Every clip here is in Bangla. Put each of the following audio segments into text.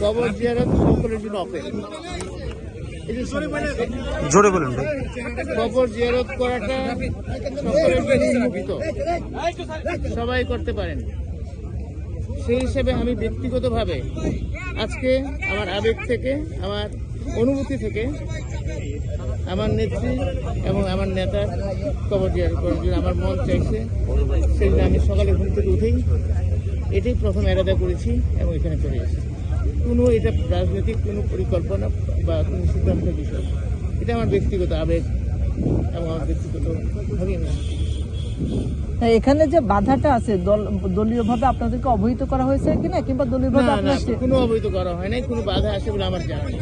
কবর জিয়ারত সকলের জন্য অপেক্ষা। জোরে বলুন ভাই। কবর জিয়ারত করাটা সকলের জন্য উন্মুক্ত, সবাই করতে পারেন। সেই হিসেবে আমি ব্যক্তিগতভাবে আজকে আমার আবেগ থেকে, আমার অনুভূতি থেকে আমার নেত্রী এবং আমার নেতার কবর জিয়ারত করার জন্য আমার মন চাইছে। সেদিন আমি সকালে ঘুম থেকে উঠেই এটাই প্রথম এরাদা করেছি এবং এখানে চলে এসেছি। কোনো এটা রাজনৈতিক কোনো পরিকল্পনা বা কোনো সিদ্ধান্তের বিষয়, এটা আমার ব্যক্তিগত আবেগ এবং আমার ব্যক্তিগতভাবে। এখানে যে বাধাটা আছে দলীয়ভাবে আপনাদেরকে অবহিত করা হয়েছে কিনা, কিংবা দলীয়ভাবে কোনো অবহিত করা হয় নাই, কোনো বাধা আছে বলে আমার জানা নেই।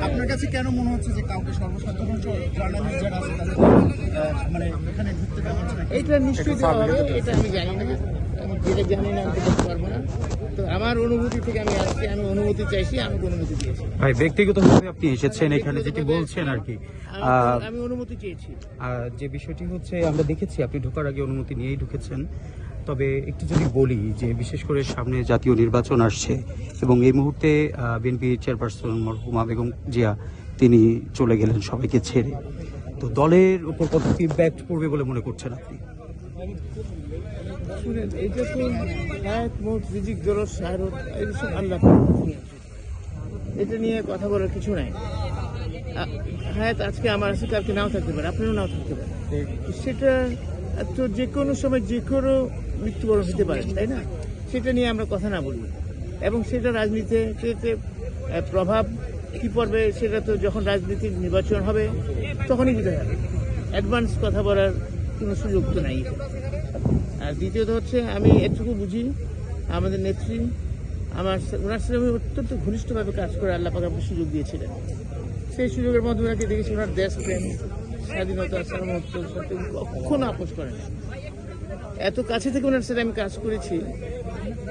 আপনার কাছে কেন মনে হচ্ছে যে কাউকে সর্বসাধারণ যারা আছে তাদের মানে এখানে ঢুকতে দেওয়া হচ্ছে না? এটা নিশ্চয়ই দেওয়া হবে, এটা আমি জানি না, আমি যেটা জানি না আমি বলতে পারবো না। তো আমার অনুভূতি থেকে আমি আজকে আমি অনুমতি চাইছি, আমি অনুমতি দিয়েছি। ভাই ব্যক্তিগতভাবে আপনি এসেছেন এখানে, যেটি বলছেন আর কি, আমি অনুমতি চেয়েছি। যে বিষয়টি হচ্ছে আমরা দেখেছি আপনি ঢোকার আগে অনুমতি নিয়েই ঢুকেছেন। তবে একটু যদি বলি যে বিশেষ করে সামনে জাতীয় নির্বাচন আসছে এবং এই মুহূর্তে বিএনপি চেয়ারপারসন মরহুমা বেগম জিয়া তিনি চলে গেলেন সবাইকে ছেড়ে, তো দলের উপর কত ইমপ্যাক্ট পড়বে বলে মনে করছেন আপনি? শুনেন, এটা তো রিজিক জলস শাহরুখ এইসব আল্লাহ, এটা নিয়ে কথা বলার কিছু নাই। হায়াত আজকে আমার আছে, কালকে নাও থাকতে পারে, আপনারও নাও থাকতে পারে। সেটা তো যে কোনো সময় যে কোনো মৃত্যুবরণ হতে পারে, তাই না? সেটা নিয়ে আমরা কথা না বলি, এবং সেটা রাজনীতিতে প্রভাব কি পড়বে সেটা তো যখন রাজনীতির নির্বাচন হবে তখনই বোঝা যাবে। অ্যাডভান্স কথা বলার কোনো সুযোগ তো নাই। আর দ্বিতীয়ত হচ্ছে, আমি এটুকু বুঝি আমাদের নেত্রী ওনার সাথে আমি অত্যন্ত ঘনিষ্ঠভাবে কাজ করে আল্লাহ পাক আমাকে সুযোগ দিয়েছিলেন। সেই সুযোগের মধ্যে ওনাকে দেখেছি ওনার দেশপ্রেম, স্বাধীনতা, সার্বভৌমত্ব সাথে কখনো আপোষ করে না। এত কাছে থেকে ওনার সাথে আমি কাজ করেছি।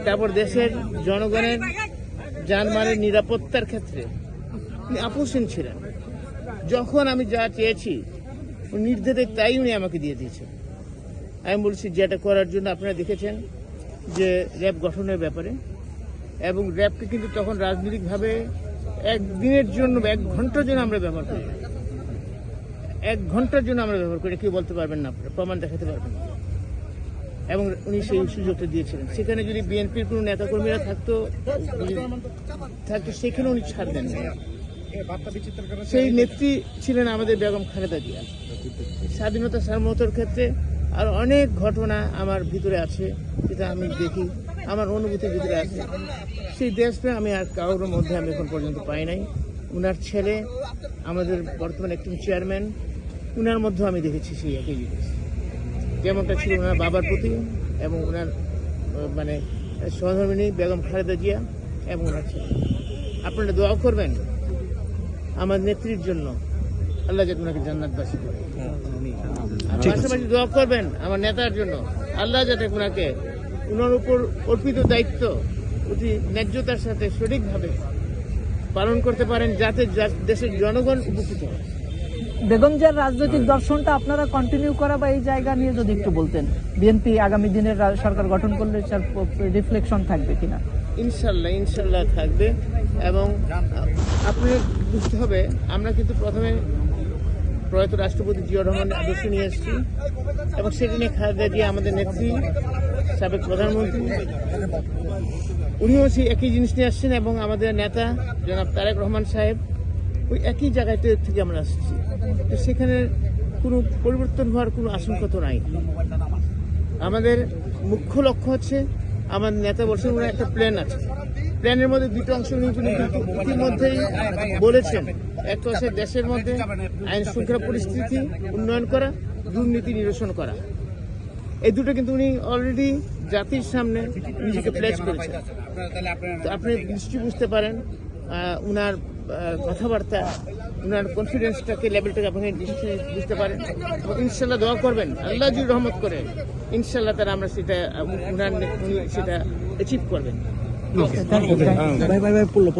তারপর দেশের জনগণের জানমালের নিরাপত্তার ক্ষেত্রে উনি আপোষহীন ছিলেন। যখন আমি যা চেয়েছি নির্দেশে তাই উনি আমাকে দিয়ে দিয়েছেন। আমি বলছি যেটা করার জন্য আপনারা দেখেছেন যে র্যাব গঠনের ব্যাপারে, এবং র্যাবকে কিন্তু তখন রাজনৈতিকভাবে একদিনের জন্য, 1 ঘন্টার জন্য আমরা ব্যবহার করি। 1 ঘন্টার জন্য আমরা ব্যবহার করি, কেউ বলতে পারবেন না, আপনারা প্রমাণ দেখাতে পারবেন না। এবং উনি সেই সুযোগটা দিয়েছিলেন। সেখানে যদি বিএনপির কোনো নেতাকর্মীরা থাকতো সেখানে উনি ছাড় দেন। সেই নেত্রী ছিলেন আমাদের বেগম খালেদা জিয়া। স্বাধীনতা সার্বভৌমত্বের ক্ষেত্রে আর অনেক ঘটনা আমার ভিতরে আছে, যেটা আমি দেখি, আমার অনুভূতির ভিতরে আছে। সেই দেশপ্রেম আমি আর কারোর মধ্যে আমি এখন পর্যন্ত পাই নাই। উনার ছেলে আমাদের বর্তমানে একজন চেয়ারম্যান, উনার মধ্যেও আমি দেখেছি সেই একই জিনিস, যেমনটা ছিল ওনার বাবার প্রতি এবং ওনার মানে সহধর্মিণী বেগম খালেদা জিয়া এবং ওনার ছেলে। আপনারা দোয়া করবেন আমার নেত্রীর জন্য, আল্লাহ যাতে ওনাকে জান্নাতবাসী করে। পাশাপাশি দোয়া করবেন আমার নেতার জন্য, আল্লাহ যাতে ওনাকে ওনার উপর অর্পিত দায়িত্ব অতি ন্যায্যতার সাথে সঠিকভাবে পালন করতে পারেন, যাতে দেশের জনগণ উপকৃত হয়। বেগম জিয়ার রাজনৈতিক দর্শনটা আপনারা কন্টিনিউ করা বা এই জায়গা নিয়ে যদি একটু বলতেন, বিএনপি আগামী দিনের সরকার গঠন করলে রিফ্লেকশন থাকবে কিনা? ইনশাল্লাহ থাকবে। এবং আপনি বুঝতে হবে, আমরা কিন্তু প্রথমে প্রয়াত রাষ্ট্রপতি জিয়াউর রহমানের আদর্শ নিয়ে এসেছি, এবং সেটা নিয়ে খালেদা জিয়া আমাদের নেত্রী, সাবেক প্রধানমন্ত্রী, উনিও সেই একই জিনিস নিয়ে আসছেন, এবং আমাদের নেতা জনাব তারেক রহমান সাহেব ওই একই জায়গায় থেকে আমরা আসছি। তো সেখানে কোনো পরিবর্তন হওয়ার কোনো আশঙ্কা তো নাই। আমাদের মুখ্য লক্ষ্য হচ্ছে, আমার নেতা বলছেন ওনার একটা প্ল্যান আছে, প্ল্যানের মধ্যে 2টা অংশ নিয়ে কিন্তু ইতিমধ্যেই বলেছেন। একটা হচ্ছে দেশের মধ্যে আইন শৃঙ্খলা পরিস্থিতি উন্নয়ন করা, দুর্নীতি নিরসন করা। এই দুটো কিন্তু উনি অলরেডি জাতির সামনে নিজেকে প্লেস করেছেন। তো আপনি নিশ্চয়ই বুঝতে পারেন উনার কথাবার্তা, উনার কনফিডেন্সটাকে, লেভেলটাকে আপনি নিশ্চয়ই বুঝতে পারেন। ইনশাল্লাহ দোয়া করবেন, আল্লাহ যদি রহমত করে ইনশাল্লাহ তারা আমরা সেটা উনি সেটা অ্যাচিভ করবেন। ভাই পড়লো